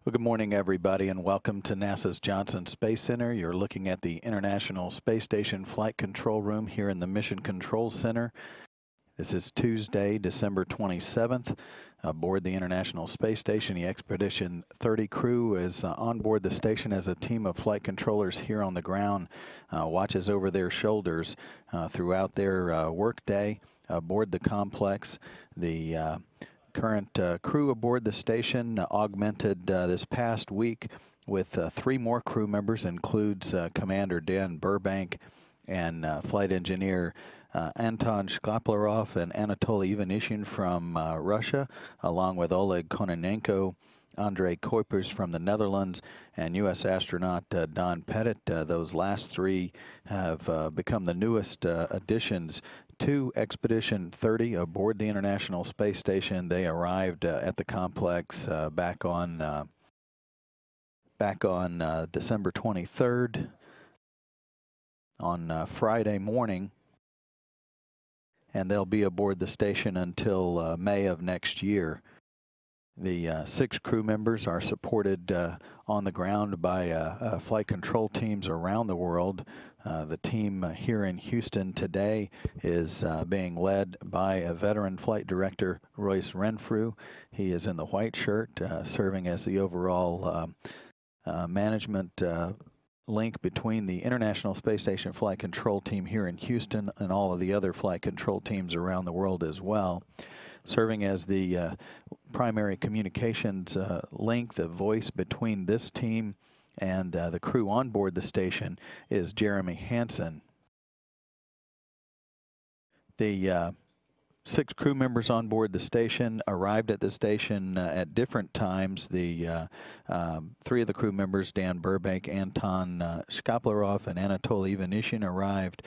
Well, good morning, everybody, and welcome to NASA's Johnson Space Center. You're looking at the International Space Station Flight Control Room here in the Mission Control Center. This is Tuesday, December 27th. Aboard the International Space Station, the Expedition 30 crew is on board the station as a team of flight controllers here on the ground watches over their shoulders throughout their workday aboard the complex. The current crew aboard the station augmented this past week with 3 more crew members, includes Commander Dan Burbank and flight engineer Anton Shkaplerov and Anatoly Ivanishin from Russia, along with Oleg Kononenko, Andrei Kuipers from the Netherlands, and U.S. astronaut Don Pettit. Those last 3 have become the newest additions to Expedition 30 aboard the International Space Station. They arrived at the complex back on December 23rd on Friday morning, and they'll be aboard the station until May of next year. The 6 crew members are supported on the ground by flight control teams around the world. The team here in Houston today is being led by a veteran flight director, Royce Renfrew. He is in the white shirt, serving as the overall management link between the International Space Station Flight Control Team here in Houston and all of the other flight control teams around the world as well. Serving as the primary communications link, the voice between this team and the crew on board the station, is Jeremy Hansen. The 6 crew members on board the station arrived at the station at different times. The 3 of the crew members, Dan Burbank, Anton Shkaplerov, and Anatoly Ivanishin, arrived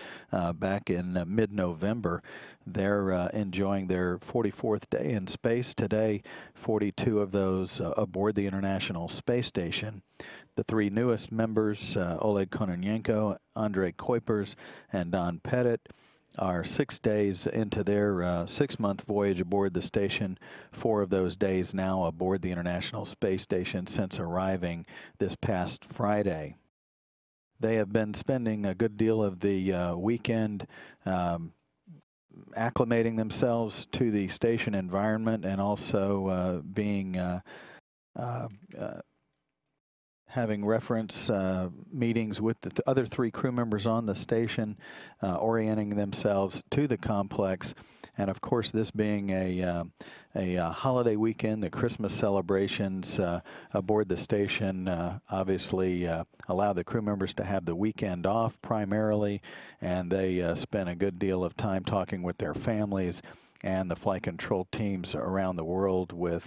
back in mid-November. They're enjoying their 44th day in space today, 42 of those aboard the International Space Station. The 3 newest members, Oleg Kononenko, Andrei Kuipers, and Don Pettit, are 6 days into their 6-month voyage aboard the station. 4 of those days now aboard the International Space Station since arriving this past Friday. They have been spending a good deal of the weekend acclimating themselves to the station environment, and also having reference meetings with the other 3 crew members on the station, orienting themselves to the complex. And of course, this being a holiday weekend, the Christmas celebrations aboard the station obviously allow the crew members to have the weekend off primarily, and they spend a good deal of time talking with their families and the flight control teams around the world, with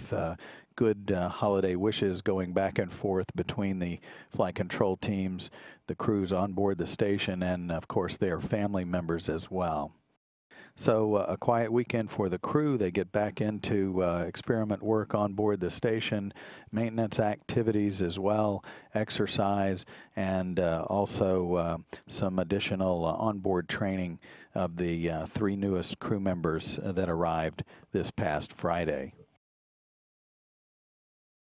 good holiday wishes going back and forth between the flight control teams, the crews on board the station, and of course their family members as well. So a quiet weekend for the crew. They get back into experiment work on board the station, maintenance activities as well, exercise, and also some additional onboard training of the 3 newest crew members that arrived this past Friday.